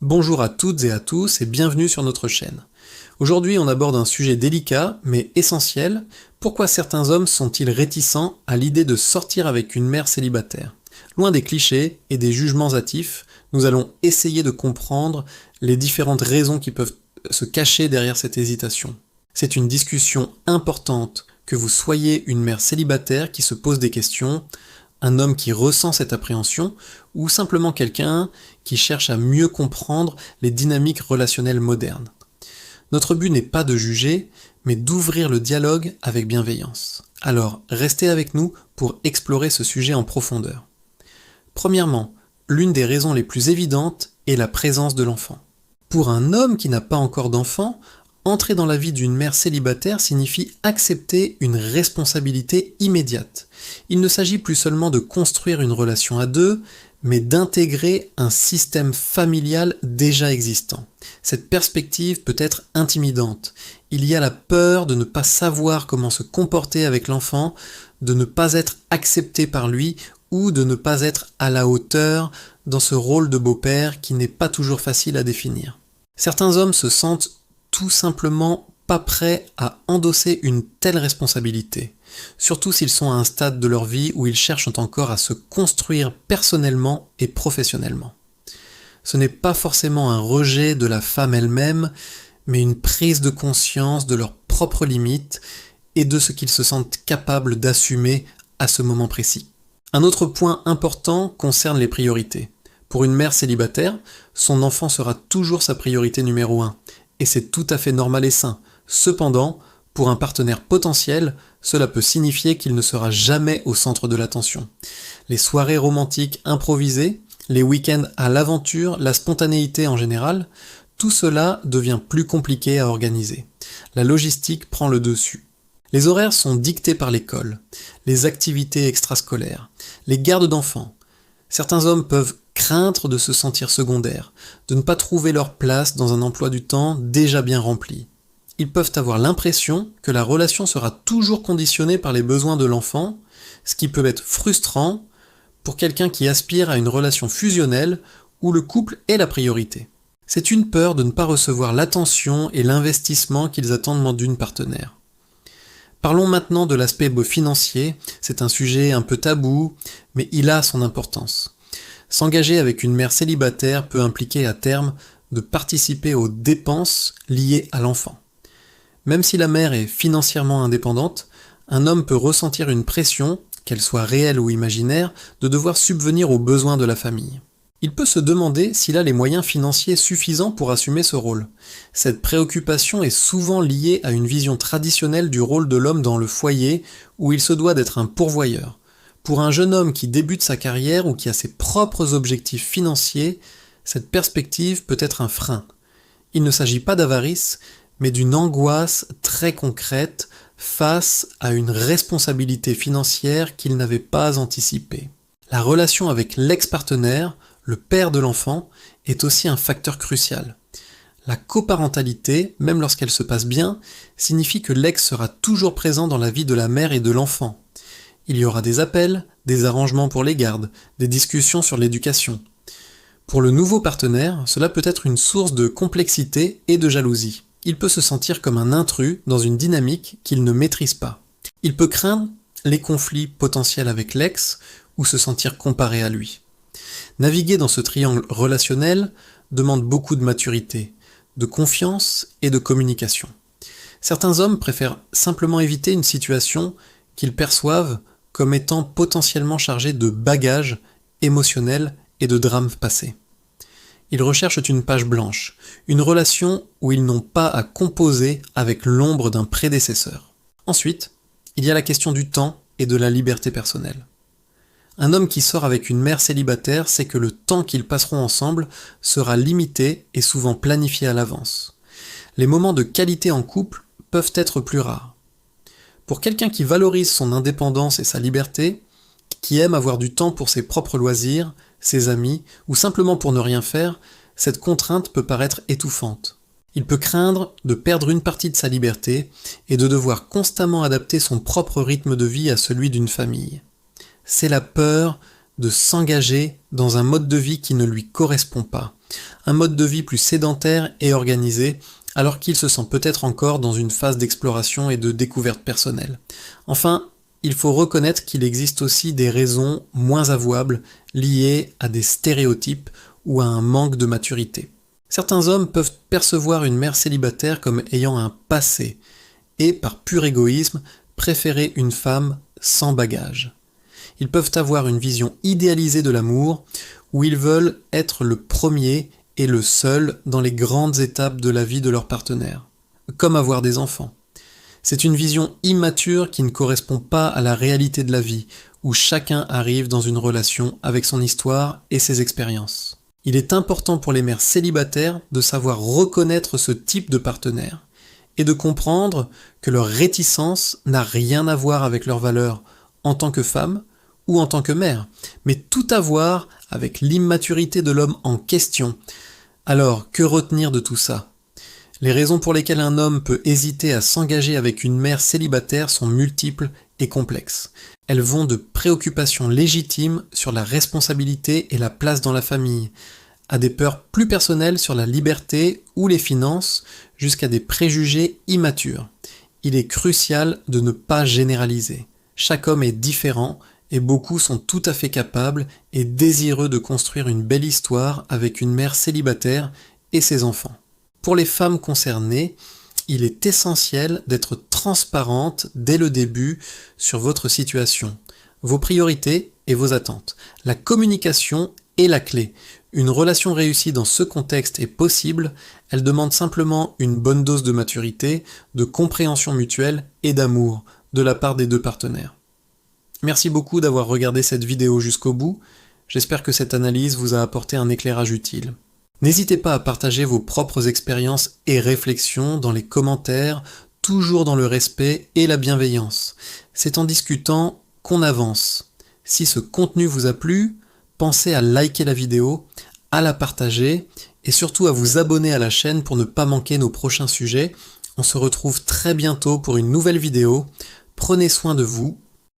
Bonjour à toutes et à tous et bienvenue sur notre chaîne. Aujourd'hui on aborde un sujet délicat mais essentiel. Pourquoi certains hommes sont-ils réticents à l'idée de sortir avec une mère célibataire? Loin des clichés et des jugements hâtifs, nous allons essayer de comprendre les différentes raisons qui peuvent se cacher derrière cette hésitation. C'est une discussion importante, que vous soyez une mère célibataire qui se pose des questions, un homme qui ressent cette appréhension, ou simplement quelqu'un qui cherche à mieux comprendre les dynamiques relationnelles modernes. Notre but n'est pas de juger, mais d'ouvrir le dialogue avec bienveillance. Alors, restez avec nous pour explorer ce sujet en profondeur. Premièrement, l'une des raisons les plus évidentes est la présence de l'enfant. Pour un homme qui n'a pas encore d'enfant, entrer dans la vie d'une mère célibataire signifie accepter une responsabilité immédiate. Il ne s'agit plus seulement de construire une relation à deux, mais d'intégrer un système familial déjà existant. Cette perspective peut être intimidante. Il y a la peur de ne pas savoir comment se comporter avec l'enfant, de ne pas être accepté par lui ou de ne pas être à la hauteur dans ce rôle de beau-père qui n'est pas toujours facile à définir. Certains hommes se sentent tout simplement pas prêts à endosser une telle responsabilité, surtout s'ils sont à un stade de leur vie où ils cherchent encore à se construire personnellement et professionnellement. Ce n'est pas forcément un rejet de la femme elle-même, mais une prise de conscience de leurs propres limites et de ce qu'ils se sentent capables d'assumer à ce moment précis. Un autre point important concerne les priorités. Pour une mère célibataire, son enfant sera toujours sa priorité numéro 1. Et c'est tout à fait normal et sain. Cependant, pour un partenaire potentiel, cela peut signifier qu'il ne sera jamais au centre de l'attention. Les soirées romantiques improvisées, les week-ends à l'aventure, la spontanéité en général, tout cela devient plus compliqué à organiser. La logistique prend le dessus. Les horaires sont dictés par l'école, les activités extrascolaires, les gardes d'enfants. Certains hommes peuvent craindre de se sentir secondaires, de ne pas trouver leur place dans un emploi du temps déjà bien rempli. Ils peuvent avoir l'impression que la relation sera toujours conditionnée par les besoins de l'enfant, ce qui peut être frustrant pour quelqu'un qui aspire à une relation fusionnelle où le couple est la priorité. C'est une peur de ne pas recevoir l'attention et l'investissement qu'ils attendent d'une partenaire. Parlons maintenant de l'aspect financier, c'est un sujet un peu tabou, mais il a son importance. S'engager avec une mère célibataire peut impliquer à terme de participer aux dépenses liées à l'enfant. Même si la mère est financièrement indépendante, un homme peut ressentir une pression, qu'elle soit réelle ou imaginaire, de devoir subvenir aux besoins de la famille. Il peut se demander s'il a les moyens financiers suffisants pour assumer ce rôle. Cette préoccupation est souvent liée à une vision traditionnelle du rôle de l'homme dans le foyer, où il se doit d'être un pourvoyeur. Pour un jeune homme qui débute sa carrière ou qui a ses propres objectifs financiers, cette perspective peut être un frein. Il ne s'agit pas d'avarice, mais d'une angoisse très concrète face à une responsabilité financière qu'il n'avait pas anticipée. La relation avec l'ex-partenaire, le père de l'enfant, est aussi un facteur crucial. La coparentalité, même lorsqu'elle se passe bien, signifie que l'ex sera toujours présent dans la vie de la mère et de l'enfant. Il y aura des appels, des arrangements pour les gardes, des discussions sur l'éducation. Pour le nouveau partenaire, cela peut être une source de complexité et de jalousie. Il peut se sentir comme un intrus dans une dynamique qu'il ne maîtrise pas. Il peut craindre les conflits potentiels avec l'ex ou se sentir comparé à lui. Naviguer dans ce triangle relationnel demande beaucoup de maturité, de confiance et de communication. Certains hommes préfèrent simplement éviter une situation qu'ils perçoivent comme étant potentiellement chargée de bagages émotionnels et de drames passés. Ils recherchent une page blanche, une relation où ils n'ont pas à composer avec l'ombre d'un prédécesseur. Ensuite, il y a la question du temps et de la liberté personnelle. Un homme qui sort avec une mère célibataire sait que le temps qu'ils passeront ensemble sera limité et souvent planifié à l'avance. Les moments de qualité en couple peuvent être plus rares. Pour quelqu'un qui valorise son indépendance et sa liberté, qui aime avoir du temps pour ses propres loisirs, ses amis, ou simplement pour ne rien faire, cette contrainte peut paraître étouffante. Il peut craindre de perdre une partie de sa liberté et de devoir constamment adapter son propre rythme de vie à celui d'une famille. C'est la peur de s'engager dans un mode de vie qui ne lui correspond pas, un mode de vie plus sédentaire et organisé, alors qu'il se sent peut-être encore dans une phase d'exploration et de découverte personnelle. Enfin, il faut reconnaître qu'il existe aussi des raisons moins avouables liées à des stéréotypes ou à un manque de maturité. Certains hommes peuvent percevoir une mère célibataire comme ayant un passé et, par pur égoïsme, préférer une femme sans bagage. Ils peuvent avoir une vision idéalisée de l'amour où ils veulent être le premier et le seul dans les grandes étapes de la vie de leur partenaire, comme avoir des enfants. C'est une vision immature qui ne correspond pas à la réalité de la vie, où chacun arrive dans une relation avec son histoire et ses expériences. Il est important pour les mères célibataires de savoir reconnaître ce type de partenaire et de comprendre que leur réticence n'a rien à voir avec leurs valeurs en tant que femme ou en tant que mère, mais tout à voir avec l'immaturité de l'homme en question. Alors, que retenir de tout ça ? Les raisons pour lesquelles un homme peut hésiter à s'engager avec une mère célibataire sont multiples et complexes. Elles vont de préoccupations légitimes sur la responsabilité et la place dans la famille, à des peurs plus personnelles sur la liberté ou les finances, jusqu'à des préjugés immatures. Il est crucial de ne pas généraliser. Chaque homme est différent et beaucoup sont tout à fait capables et désireux de construire une belle histoire avec une mère célibataire et ses enfants. Pour les femmes concernées, il est essentiel d'être transparente dès le début sur votre situation, vos priorités et vos attentes. La communication est la clé. Une relation réussie dans ce contexte est possible, elle demande simplement une bonne dose de maturité, de compréhension mutuelle et d'amour de la part des deux partenaires. Merci beaucoup d'avoir regardé cette vidéo jusqu'au bout, j'espère que cette analyse vous a apporté un éclairage utile. N'hésitez pas à partager vos propres expériences et réflexions dans les commentaires, toujours dans le respect et la bienveillance. C'est en discutant qu'on avance. Si ce contenu vous a plu, pensez à liker la vidéo, à la partager et surtout à vous abonner à la chaîne pour ne pas manquer nos prochains sujets. On se retrouve très bientôt pour une nouvelle vidéo. Prenez soin de vous